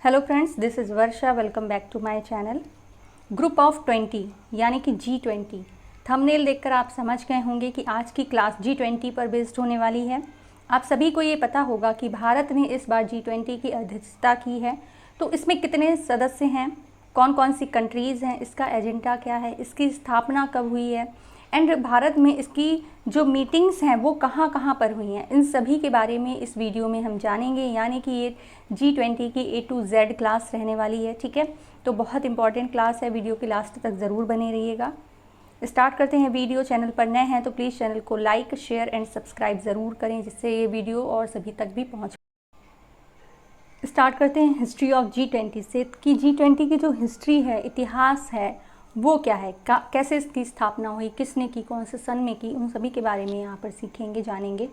Hello friends, this is Varsha. Welcome back to my channel. Group of 20 यानी कि G20 thumbnail देखकर आप समझ गए होंगे कि आज की क्लास G20 पर बेस्ड होने वाली है। आप सभी को ये पता होगा कि भारत ने इस बार G20 की अध्यक्षता की है। तो इसमें कितने सदस्य हैं, कौन कौन सी कंट्रीज़ हैं, इसका एजेंडा क्या है, इसकी स्थापना कब हुई है एंड भारत में इसकी जो मीटिंग्स हैं वो कहाँ कहाँ पर हुई हैं, इन सभी के बारे में इस वीडियो में हम जानेंगे। यानी कि ये G20 की A to Z क्लास रहने वाली है। ठीक है, तो बहुत इंपॉर्टेंट क्लास है, वीडियो के लास्ट तक ज़रूर बने रहिएगा। स्टार्ट करते हैं वीडियो। चैनल पर नए हैं तो प्लीज़ चैनल को लाइक, शेयर एंड सब्सक्राइब ज़रूर करें, जिससे ये वीडियो और सभी तक भी पहुँच। स्टार्ट करते हैं हिस्ट्री ऑफ G20 से कि G20 की जो हिस्ट्री है, इतिहास है, वो क्या है, कैसे इसकी स्थापना हुई, किसने की, कौन से सन में की, उन सभी के बारे में यहाँ पर सीखेंगे, जानेंगे।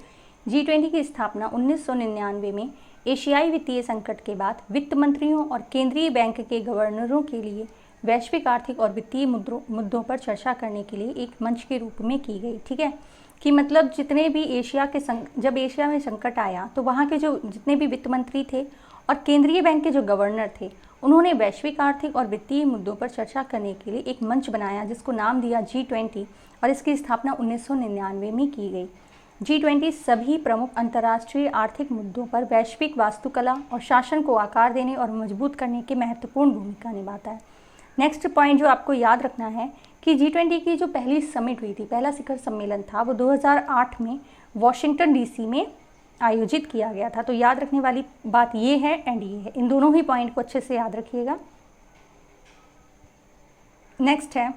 G20 की स्थापना 1999 में एशियाई वित्तीय संकट के बाद वित्त मंत्रियों और केंद्रीय बैंक के गवर्नरों के लिए वैश्विक आर्थिक और वित्तीय मुद्दों पर चर्चा करने के लिए एक मंच के रूप में की गई। ठीक है, कि मतलब जितने भी जब एशिया में संकट आया तो वहाँ के जो जितने भी वित्त मंत्री थे और केंद्रीय बैंक के जो गवर्नर थे, उन्होंने वैश्विक आर्थिक और वित्तीय मुद्दों पर चर्चा करने के लिए एक मंच बनाया जिसको नाम दिया G20 और इसकी स्थापना 1999 में की गई। G20 सभी प्रमुख अंतर्राष्ट्रीय आर्थिक मुद्दों पर वैश्विक वास्तुकला और शासन को आकार देने और मजबूत करने की महत्वपूर्ण भूमिका निभाता है। नेक्स्ट पॉइंट जो आपको याद रखना है कि G20 की जो पहली समिट हुई थी, पहला शिखर सम्मेलन था, वो 2008 में वॉशिंगटन DC में आयोजित किया गया था। तो याद रखने वाली बात ये है एंड ये है, इन दोनों ही पॉइंट को अच्छे से याद रखिएगा। नेक्स्ट है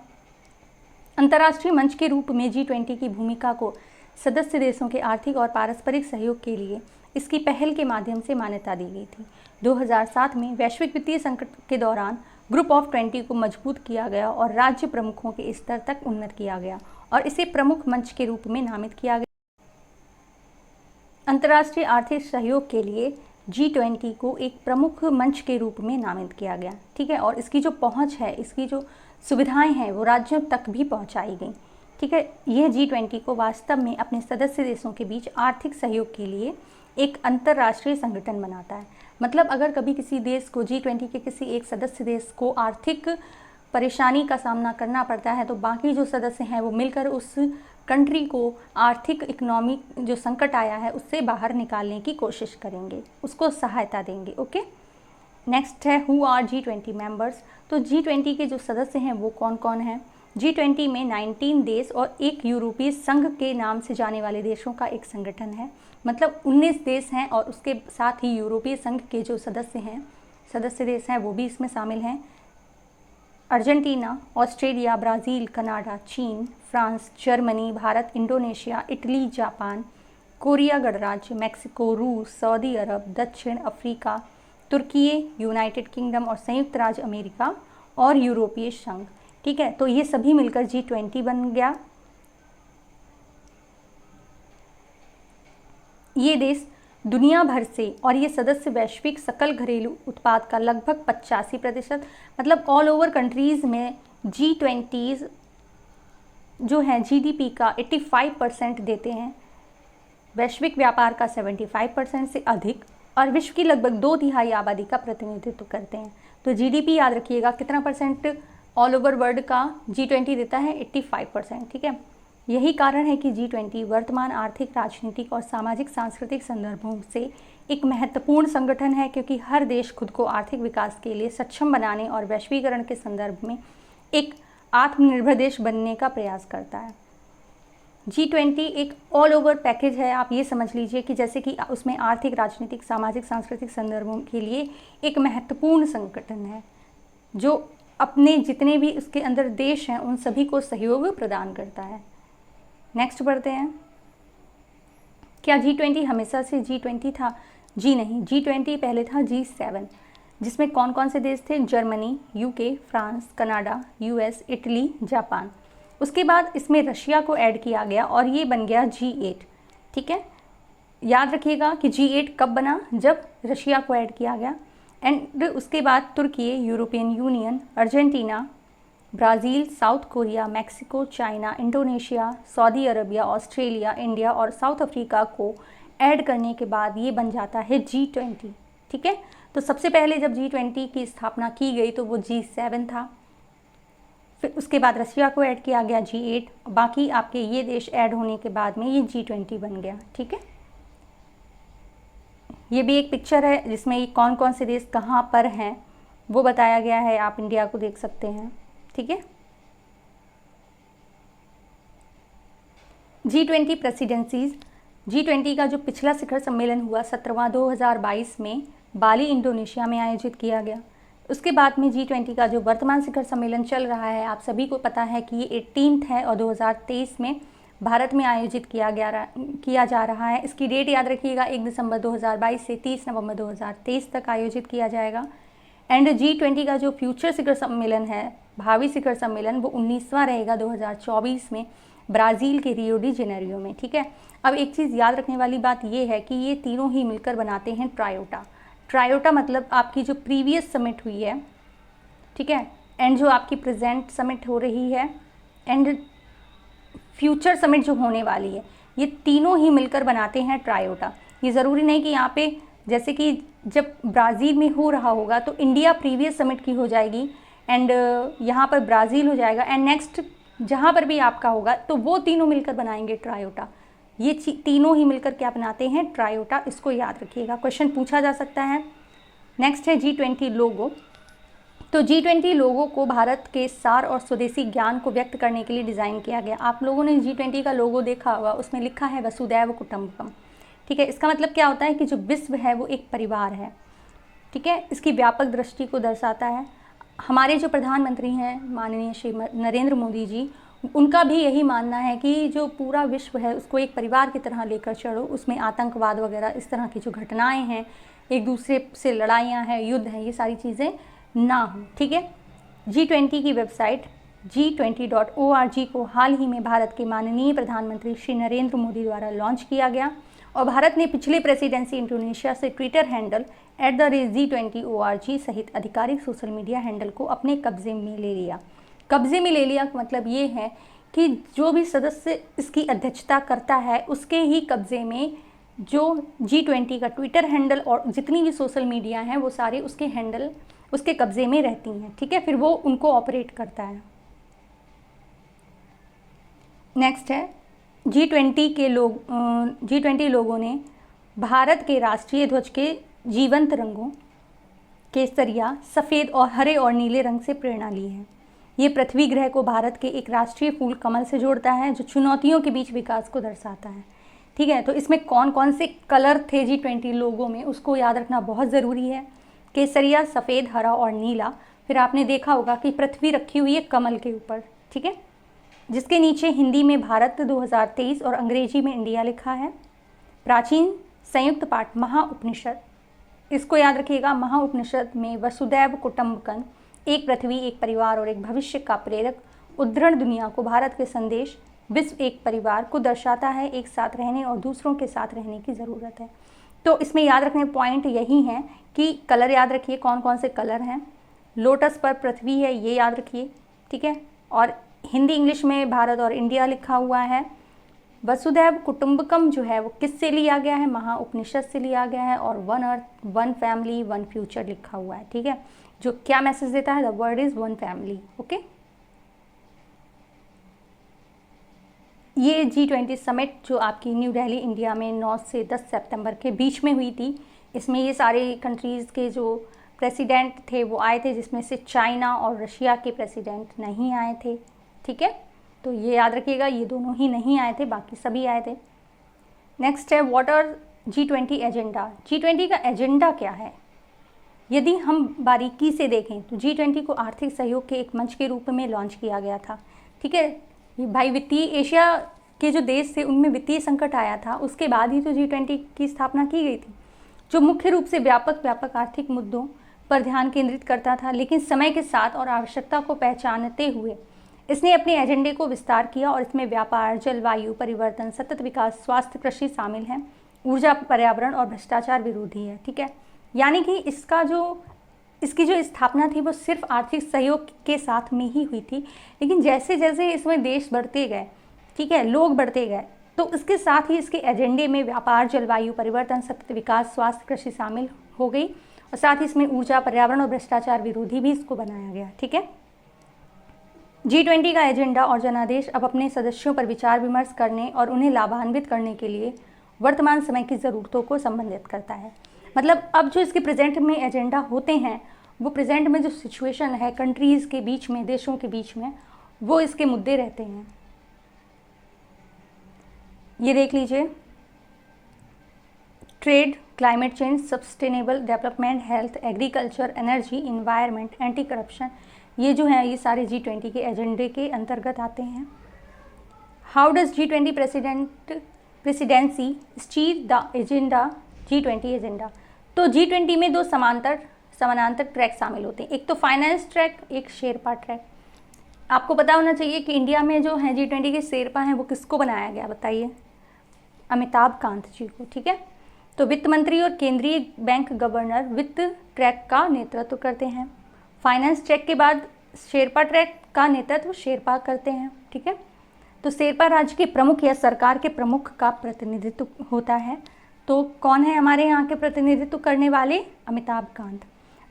अंतर्राष्ट्रीय मंच के रूप में G20 की भूमिका को सदस्य देशों के आर्थिक और पारस्परिक सहयोग के लिए इसकी पहल के माध्यम से मान्यता दी गई थी। 2007 में वैश्विक वित्तीय संकट के दौरान ग्रुप ऑफ 20 को मजबूत किया गया और राज्य प्रमुखों के स्तर तक उन्नत किया गया और इसे प्रमुख मंच के रूप में नामित किया गया। अंतर्राष्ट्रीय आर्थिक सहयोग के लिए G20 को एक प्रमुख मंच के रूप में नामित किया गया। ठीक है, और इसकी जो पहुंच है, इसकी जो सुविधाएं हैं, वो राज्यों तक भी पहुंचाई गई। ठीक है, यह G20 को वास्तव में अपने सदस्य देशों के बीच आर्थिक सहयोग के लिए एक अंतर्राष्ट्रीय संगठन बनाता है। मतलब अगर कभी किसी देश को, G20 के किसी एक सदस्य देश को आर्थिक परेशानी का सामना करना पड़ता है तो बाकी जो सदस्य हैं वो मिलकर उस कंट्री को आर्थिक इकोनॉमिक जो संकट आया है उससे बाहर निकालने की कोशिश करेंगे, उसको सहायता देंगे। ओके, नेक्स्ट है हु आर G20 मेंबर्स। तो G20 के जो सदस्य हैं वो कौन कौन हैं। G20 में 19 देश और एक यूरोपीय संघ के नाम से जाने वाले देशों का एक संगठन है। मतलब 19 देश हैं और उसके साथ ही यूरोपीय संघ के जो सदस्य देश हैं वो भी इसमें शामिल हैं। अर्जेंटीना, ऑस्ट्रेलिया, ब्राज़ील, कनाडा, चीन, France, Germany, Bharat, Indonesia, Italy, Japan, Korea गणराज्य, मैक्सिको, रूस, सऊदी अरब, दक्षिण अफ्रीका, तुर्की, यूनाइटेड किंगडम और संयुक्त राज्य अमेरिका और यूरोपीय संघ। ठीक है, तो ये सभी मिलकर G20 बन गया। ये देश दुनिया भर से और ये सदस्य वैश्विक सकल घरेलू उत्पाद का लगभग 85%, मतलब ऑल ओवर कंट्रीज़ में G20 जो है GDP का 85% देते हैं, वैश्विक व्यापार का 75% से अधिक और विश्व की लगभग 2/3 आबादी का प्रतिनिधित्व करते हैं। तो GDP याद रखिएगा कितना परसेंट ऑल ओवर वर्ल्ड का G20 देता है, 85%। ठीक है, यही कारण है कि G20 वर्तमान आर्थिक, राजनीतिक और सामाजिक सांस्कृतिक संदर्भों से एक महत्वपूर्ण संगठन है, क्योंकि हर देश खुद को आर्थिक विकास के लिए सक्षम बनाने और वैश्वीकरण के संदर्भ में एक आत्मनिर्भर देश बनने का प्रयास करता है। G20 एक ऑल ओवर पैकेज है, आप ये समझ लीजिए कि जैसे कि उसमें आर्थिक, राजनीतिक, सामाजिक, सांस्कृतिक संदर्भों के लिए एक महत्वपूर्ण संगठन है जो अपने जितने भी उसके अंदर देश हैं उन सभी को सहयोग प्रदान करता है। नेक्स्ट बढ़ते हैं। क्या G20 हमेशा से G20 था? जी नहीं, G20 पहले था G7, जिसमें कौन कौन से देश थे? Germany, UK, France, Canada, US, Italy, Japan. उसके बाद इसमें रशिया को ऐड किया गया और ये बन गया G8। ठीक है, याद रखिएगा कि G8 कब बना? जब रशिया को ऐड किया गया। एंड उसके बाद तुर्की, European Union, Argentina, Brazil, South Korea, Mexico, China, Indonesia, Saudi Arabia, Australia, India और साउथ अफ्रीका को ऐड करने के बाद ये बन जाता है G20। ठीक है। तो सबसे पहले जब G20 की स्थापना की गई तो वो G7 था, फिर उसके बाद रशिया को ऐड किया गया G8, बाकी आपके ये देश ऐड होने के बाद में ये G20 बन गया, ठीक है। ये भी एक पिक्चर है जिसमें ये कौन कौन से देश कहाँ पर हैं वो बताया गया है, आप इंडिया को देख सकते हैं, ठीक है। G20 प्रेसिडेंसीज, G20 का जो पिछला शिखर सम्मेलन हुआ 17वां 2022 में बाली इंडोनेशिया में आयोजित किया गया। उसके बाद में G20 का जो वर्तमान शिखर सम्मेलन चल रहा है, आप सभी को पता है कि ये 18th है और 2023 में भारत में आयोजित किया जा रहा है। इसकी डेट याद रखिएगा, 1 दिसंबर 2022 से 30 नवंबर 2023 तक आयोजित किया जाएगा। एंड G20 का जो फ्यूचर शिखर सम्मेलन है, भावी शिखर सम्मेलन, वो 19वां रहेगा 2024 में ब्राज़ील के रियो डी जेनेरियो में, ठीक है। अब एक चीज़ याद रखने वाली बात ये है कि ये तीनों ही मिलकर बनाते हैं ट्रायोटा। ट्रायोटा मतलब आपकी जो प्रीवियस समिट हुई है, ठीक है, एंड जो आपकी प्रेजेंट समिट हो रही है एंड फ्यूचर समिट जो होने वाली है, ये तीनों ही मिलकर बनाते हैं ट्रायोटा। ये ज़रूरी नहीं कि यहाँ पे जैसे कि जब ब्राज़ील में हो रहा होगा तो इंडिया प्रीवियस समिट की हो जाएगी एंड यहाँ पर ब्राज़ील हो जाएगा एंड नेक्स्ट जहाँ पर भी आपका होगा तो वो तीनों मिलकर बनाएंगे ट्रायोटा। ये तीनों ही मिलकर क्या बनाते हैं? ट्रायोटा। इसको याद रखिएगा, क्वेश्चन पूछा जा सकता है। नेक्स्ट है G20 लोगो। तो G20 लोगो को भारत के सार और स्वदेशी ज्ञान को व्यक्त करने के लिए डिज़ाइन किया गया। आप लोगों ने G20 का लोगो देखा होगा, उसमें लिखा है वसुदैव कुटुंबकम, ठीक है। इसका मतलब क्या होता है कि जो विश्व है वो एक परिवार है, ठीक है। इसकी व्यापक दृष्टि को दर्शाता है। हमारे जो प्रधानमंत्री हैं माननीय श्री नरेंद्र मोदी जी, उनका भी यही मानना है कि जो पूरा विश्व है उसको एक परिवार की तरह लेकर चलो, उसमें आतंकवाद वगैरह इस तरह की जो घटनाएं हैं, एक दूसरे से लड़ाइयाँ हैं, युद्ध हैं, ये सारी चीज़ें ना हो, ठीक है। G20 की वेबसाइट G20.org को हाल ही में भारत के माननीय प्रधानमंत्री श्री नरेंद्र मोदी द्वारा लॉन्च किया गया और भारत ने पिछले प्रेसिडेंसी इंडोनेशिया से ट्विटर हैंडल @G20org सहित आधिकारिक सोशल मीडिया हैंडल को अपने कब्जे में ले लिया। कब्जे में ले लिया का मतलब ये है कि जो भी सदस्य इसकी अध्यक्षता करता है उसके ही कब्जे में जो G20 का ट्विटर हैंडल और जितनी भी सोशल मीडिया हैं वो सारे उसके हैंडल उसके कब्जे में रहती हैं, ठीक है। फिर वो उनको ऑपरेट करता है। नेक्स्ट है G20 लोगों ने भारत के राष्ट्रीय ध्वज के जीवंत रंगों केसरिया, सफ़ेद और हरे और नीले रंग से प्रेरणा ली है। ये पृथ्वी ग्रह को भारत के एक राष्ट्रीय फूल कमल से जोड़ता है जो चुनौतियों के बीच विकास को दर्शाता है, ठीक है। तो इसमें कौन कौन से कलर थे G20 लोगों में उसको याद रखना बहुत ज़रूरी है। केसरिया, सफ़ेद, हरा और नीला। फिर आपने देखा होगा कि पृथ्वी रखी हुई है कमल के ऊपर, ठीक है, जिसके नीचे हिंदी में भारत 2023 और अंग्रेजी में इंडिया लिखा है। प्राचीन संयुक्त पाठ महाउपनिषद, इसको याद रखिएगा, महाउपनिषद में वसुदैव कुटुंबकम, एक पृथ्वी, एक परिवार और एक भविष्य का प्रेरक उद्धरण दुनिया को भारत के संदेश विश्व एक परिवार को दर्शाता है। एक साथ रहने और दूसरों के साथ रहने की ज़रूरत है। तो इसमें याद रखने पॉइंट यही हैं कि कलर याद रखिए, कौन कौन से कलर हैं। लोटस पर पृथ्वी है, ये याद रखिए, ठीक है। और हिंदी इंग्लिश में भारत और इंडिया लिखा हुआ है। वसुदैव कुटुंबकम जो है वो किससे लिया गया है? महाउपनिषद से लिया गया है। और one earth, one family, one future लिखा हुआ है, ठीक है, जो क्या मैसेज देता है? The word is one family, okay. ये G20 समिट जो आपकी न्यू दिल्ली इंडिया में 9 से 10 सितंबर के बीच में हुई थी, इसमें ये सारे कंट्रीज़ के जो प्रेसिडेंट थे वो आए थे, जिसमें से चाइना और रशिया के प्रेसिडेंट नहीं आए थे, ठीक है। तो ये याद रखिएगा, ये दोनों ही नहीं आए थे, बाकी सभी आए थे। नेक्स्ट है what are G20 agenda. G20 का एजेंडा क्या है? यदि हम बारीकी से देखें तो G20 को आर्थिक सहयोग के एक मंच के रूप में लॉन्च किया गया था, ठीक है। भाई वित्तीय एशिया के जो देश थे उनमें वित्तीय संकट आया था, उसके बाद ही तो G20 की स्थापना की गई थी, जो मुख्य रूप से व्यापक आर्थिक मुद्दों पर ध्यान केंद्रित करता था। लेकिन समय के साथ और आवश्यकता को पहचानते हुए इसने अपने एजेंडे को विस्तार किया और इसमें व्यापार, जलवायु परिवर्तन, सतत विकास, स्वास्थ्य, कृषि शामिल हैं, ऊर्जा, पर्यावरण और भ्रष्टाचार विरोधी है, ठीक है। यानी कि इसकी जो स्थापना थी वो सिर्फ आर्थिक सहयोग के साथ में ही हुई थी, लेकिन जैसे जैसे इसमें देश बढ़ते गए, ठीक है, लोग बढ़ते गए, तो इसके साथ ही इसके एजेंडे में व्यापार, जलवायु परिवर्तन, सतत विकास, स्वास्थ्य, कृषि शामिल हो गई, और साथ ही इसमें ऊर्जा, पर्यावरण और भ्रष्टाचार विरोधी भी इसको बनाया गया। ठीक है। G20 का एजेंडा और जनादेश अब अपने सदस्यों पर विचार विमर्श करने और उन्हें लाभान्वित करने के लिए वर्तमान समय की ज़रूरतों को संबोधित करता है। मतलब अब जो इसके प्रेजेंट में एजेंडा होते हैं, वो प्रेजेंट में जो सिचुएशन है कंट्रीज़ के बीच में, देशों के बीच में, वो इसके मुद्दे रहते हैं। ये देख लीजिए, trade, climate change, sustainable development, health, agriculture, energy, environment, anti corruption, ये जो हैं ये सारे G20 के एजेंडे के अंतर्गत आते हैं। How does G20 presidency stir the agenda G20 agenda. तो G20 में दो समानांतर ट्रैक शामिल होते हैं, एक तो फाइनेंस ट्रैक, एक शेरपा ट्रैक। आपको पता होना चाहिए कि इंडिया में जो है G20 के शेरपा हैं वो किसको बनाया गया, बताइए? अमिताभ कांत जी को। ठीक है। तो वित्त मंत्री और केंद्रीय बैंक गवर्नर वित्त ट्रैक का नेतृत्व करते हैं। फाइनेंस ट्रैक के बाद शेरपा ट्रैक का नेतृत्व शेरपा करते हैं। ठीक है। तो शेरपा राज्य के प्रमुख या सरकार के प्रमुख का प्रतिनिधित्व होता है। तो कौन है हमारे यहाँ के प्रतिनिधित्व करने वाले? अमिताभ कांत,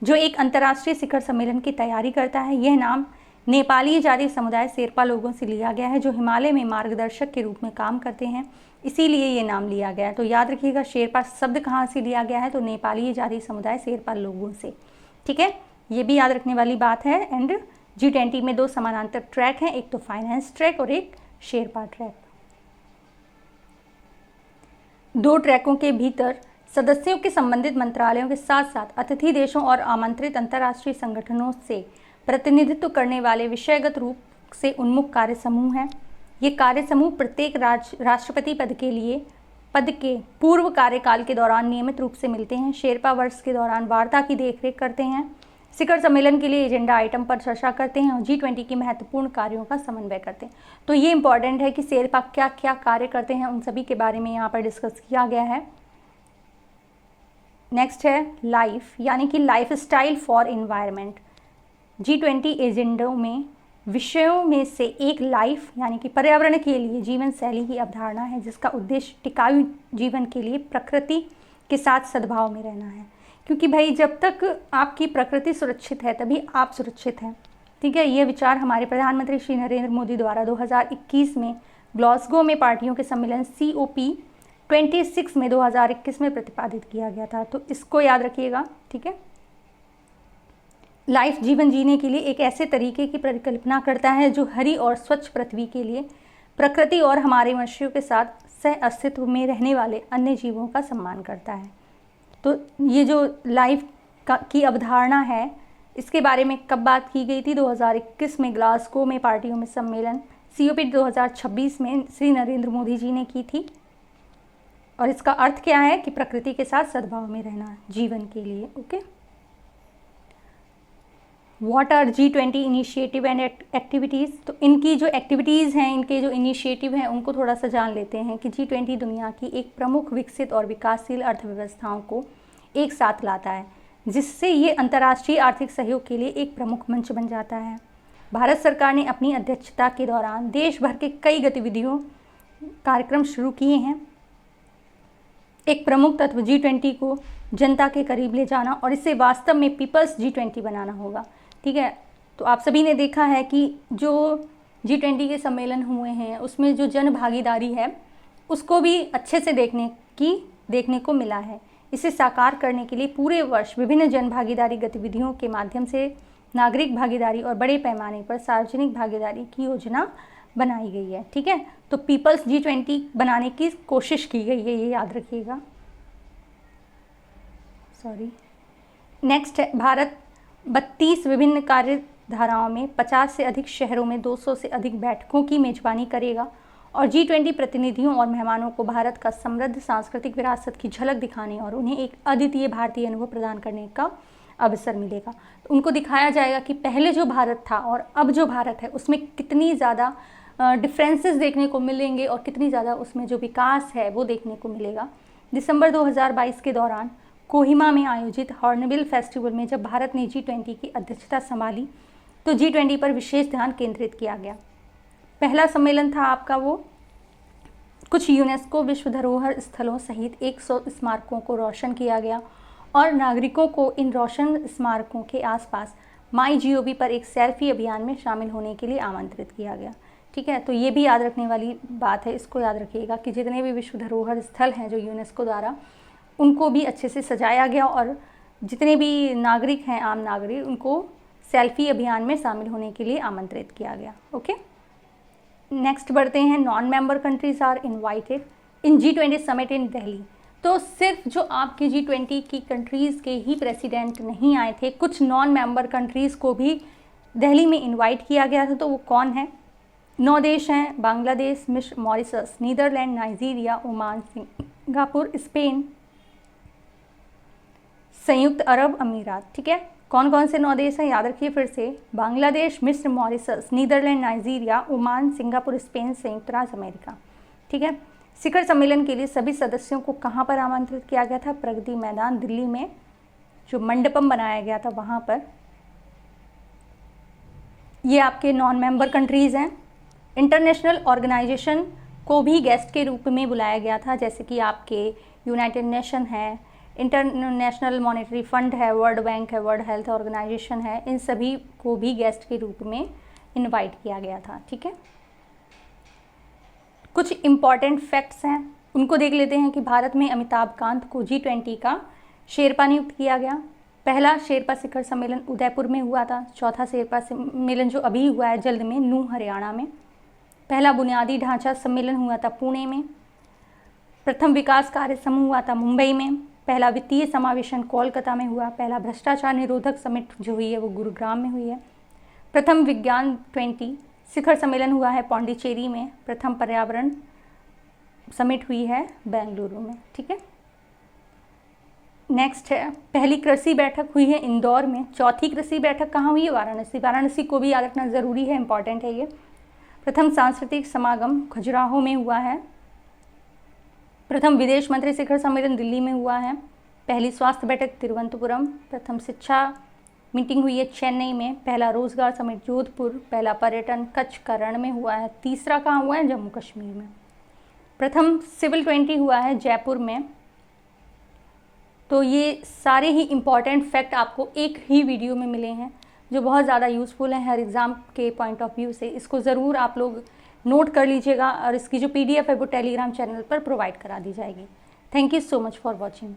जो एक अंतर्राष्ट्रीय शिखर सम्मेलन की तैयारी करता है। यह नाम नेपाली जातीय समुदाय शेरपा लोगों से लिया गया है, जो हिमालय में मार्गदर्शक के रूप में काम करते हैं, इसीलिए ये नाम लिया गया है। तो याद रखिएगा, शेरपा शब्द कहाँ से लिया गया है? तो नेपाली जातीय समुदाय शेरपा लोगों से। ठीक है, ये भी याद रखने वाली बात है। एंड G20 में दो समानांतर ट्रैक हैं, एक तो फाइनेंस ट्रैक और एक शेरपा ट्रैक। दो ट्रैकों के भीतर सदस्यों के संबंधित मंत्रालयों के साथ साथ अतिथि देशों और आमंत्रित अंतर्राष्ट्रीय संगठनों से प्रतिनिधित्व करने वाले विषयगत रूप से उन्मुख कार्य समूह हैं। ये कार्य समूह प्रत्येक राष्ट्रपति पद के पूर्व कार्यकाल के दौरान नियमित रूप से मिलते हैं। शेरपा वर्ष के दौरान वार्ता की देखरेख करते हैं, शिखर सम्मेलन के लिए एजेंडा आइटम पर चर्चा करते हैं और G20 की महत्वपूर्ण कार्यों का समन्वय करते हैं। तो ये इंपॉर्टेंट है कि शेरपा क्या क्या कार्य करते हैं, उन सभी के बारे में यहाँ पर डिस्कस किया गया है। नेक्स्ट है लाइफ, यानी कि life style for environment. G20 एजेंडों में विषयों में से एक लाइफ यानी कि पर्यावरण के लिए जीवन शैली की अवधारणा है, जिसका उद्देश्य टिकाऊ जीवन के लिए प्रकृति के साथ सद्भाव में रहना है। क्योंकि भाई जब तक आपकी प्रकृति सुरक्षित है तभी आप सुरक्षित हैं। ठीक है। ये विचार हमारे प्रधानमंत्री श्री नरेंद्र मोदी द्वारा 2021 में ग्लासगो में पार्टियों के सम्मेलन COP26 में 2021 में प्रतिपादित किया गया था। तो इसको याद रखिएगा। ठीक है। लाइफ जीवन जीने के लिए एक ऐसे तरीके की परिकल्पना करता है जो हरी और स्वच्छ पृथ्वी के लिए प्रकृति और हमारे मनुष्यों के साथ सह अस्तित्व में रहने वाले अन्य जीवों का सम्मान करता है। तो ये जो लाइफ की अवधारणा है, इसके बारे में कब बात की गई थी? 2021 में ग्लासगो में पार्टियों में सम्मेलन COP 2026 में श्री नरेंद्र मोदी जी ने की थी। और इसका अर्थ क्या है कि प्रकृति के साथ सद्भाव में रहना जीवन के लिए। Okay. What are G20 initiative and activities. तो इनकी जो एक्टिविटीज़ हैं, इनके जो इनिशिएटिव हैं, उनको थोड़ा सा जान लेते हैं कि G20 दुनिया की एक प्रमुख विकसित और विकासशील अर्थव्यवस्थाओं को एक साथ लाता है, जिससे ये अंतर्राष्ट्रीय आर्थिक सहयोग के लिए एक प्रमुख मंच बन जाता है। भारत सरकार ने अपनी अध्यक्षता के दौरान देश भर के कई गतिविधियों कार्यक्रम शुरू किए हैं। एक प्रमुख तत्व G20 को जनता के करीब ले जाना और इसे वास्तव में पीपल्स G20 बनाना होगा। ठीक है। तो आप सभी ने देखा है कि जो G20 के सम्मेलन हुए हैं उसमें जो जन भागीदारी है उसको भी अच्छे से देखने को मिला है। इसे साकार करने के लिए पूरे वर्ष विभिन्न जन भागीदारी गतिविधियों के माध्यम से नागरिक भागीदारी और बड़े पैमाने पर सार्वजनिक भागीदारी की योजना बनाई गई है। ठीक है। तो पीपल्स G20 बनाने की कोशिश की गई है, ये याद रखिएगा। नेक्स्ट है भारत 32 विभिन्न कार्यधाराओं में 50 से अधिक शहरों में 200 से अधिक बैठकों की मेजबानी करेगा और G20 प्रतिनिधियों और मेहमानों को भारत का समृद्ध सांस्कृतिक विरासत की झलक दिखाने और उन्हें एक अद्वितीय भारतीय अनुभव प्रदान करने का अवसर मिलेगा। तो उनको दिखाया जाएगा कि पहले जो भारत था और अब जो भारत है उसमें कितनी ज़्यादा डिफरेंसेस देखने को मिलेंगे और कितनी ज़्यादा उसमें जो विकास है वो देखने को मिलेगा। दिसंबर 2022 के दौरान कोहिमा में आयोजित हॉर्नबिल फेस्टिवल में जब भारत ने G20 की अध्यक्षता संभाली तो G20 पर विशेष ध्यान केंद्रित किया गया। पहला सम्मेलन था आपका वो कुछ यूनेस्को विश्व धरोहर स्थलों सहित 100 स्मारकों को रोशन किया गया और नागरिकों को इन रोशन स्मारकों के आसपास MyGov पर एक सेल्फी अभियान में शामिल होने के लिए आमंत्रित किया गया। ठीक है, तो ये भी याद रखने वाली बात है, इसको याद रखिएगा कि जितने भी विश्व धरोहर स्थल हैं जो यूनेस्को द्वारा, उनको भी अच्छे से सजाया गया और जितने भी नागरिक हैं, आम नागरिक, उनको सेल्फी अभियान में शामिल होने के लिए आमंत्रित किया गया। ओके, नेक्स्ट बढ़ते हैं। Non member countries are invited in G20 summit in Delhi. तो सिर्फ जो आपके G20 की कंट्रीज़ के ही प्रेसिडेंट नहीं आए थे, कुछ नॉन मेंबर कंट्रीज़ को भी दिल्ली में इनवाइट किया गया था। तो वो कौन है? 9 देश हैं: बांग्लादेश, मिस्र, Mauritius, Netherland, Nigeria, Oman, Singapore, Spain, संयुक्त अरब अमीरात। ठीक है, कौन कौन से 9 देश हैं याद रखिए फिर से: बांग्लादेश, मिस्र, Mauritius, Netherland, Nigeria, Oman, Singapore, Spain, संयुक्त राज्य अमेरिका। ठीक है, शिखर सम्मेलन के लिए सभी सदस्यों को कहाँ पर आमंत्रित किया गया था? प्रगति मैदान दिल्ली में जो मंडपम बनाया गया था वहाँ पर। ये आपके नॉन मेंबर कंट्रीज़ हैं। इंटरनेशनल ऑर्गेनाइजेशन को भी गेस्ट के रूप में बुलाया गया था, जैसे कि आपके यूनाइटेड नेशन है, इंटरनेशनल मॉनेटरी फंड है, वर्ल्ड बैंक है, वर्ल्ड हेल्थ ऑर्गेनाइजेशन है, इन सभी को भी गेस्ट के रूप में इनवाइट किया गया था। ठीक है, कुछ इम्पॉर्टेंट फैक्ट्स हैं, उनको देख लेते हैं कि भारत में अमिताभ कांत को G20 का शेरपा नियुक्त किया गया। पहला शेरपा शिखर सम्मेलन उदयपुर में हुआ था। चौथा शेरपा सम्मेलन जो अभी हुआ है जल्द में, नूह हरियाणा में। पहला बुनियादी ढांचा सम्मेलन हुआ था पुणे में। प्रथम विकास कार्य समूह हुआ था मुंबई में। पहला वित्तीय समावेशन कोलकाता में हुआ। पहला भ्रष्टाचार निरोधक समिट जो हुई है वो गुरुग्राम में हुई है। प्रथम विज्ञान 20 शिखर सम्मेलन हुआ है पौंडीचेरी में। प्रथम पर्यावरण समिट हुई है बेंगलुरु में। ठीक है, नेक्स्ट है पहली कृषि बैठक हुई है इंदौर में। चौथी कृषि बैठक कहाँ हुई है? वाराणसी। वाराणसी को भी याद रखना ज़रूरी है, इंपॉर्टेंट है ये। प्रथम सांस्कृतिक समागम खजुराहो में हुआ है। प्रथम विदेश मंत्री शिखर सम्मेलन दिल्ली में हुआ है। पहली स्वास्थ्य बैठक तिरुवनंतपुरम। प्रथम शिक्षा मीटिंग हुई है चेन्नई में। पहला रोजगार समिट जोधपुर। पहला पर्यटन कच्छ का रण में हुआ है। तीसरा कहाँ हुआ है? जम्मू कश्मीर में। प्रथम सिविल 20 हुआ है जयपुर में। तो ये सारे ही इम्पॉर्टेंट फैक्ट आपको एक ही वीडियो में मिले हैं, जो बहुत ज़्यादा यूज़फुल है हर एग्ज़ाम के पॉइंट ऑफ व्यू से। इसको ज़रूर आप लोग नोट कर लीजिएगा और इसकी जो PDF है वो टेलीग्राम चैनल पर प्रोवाइड करा दी जाएगी। Thank you so much for watching.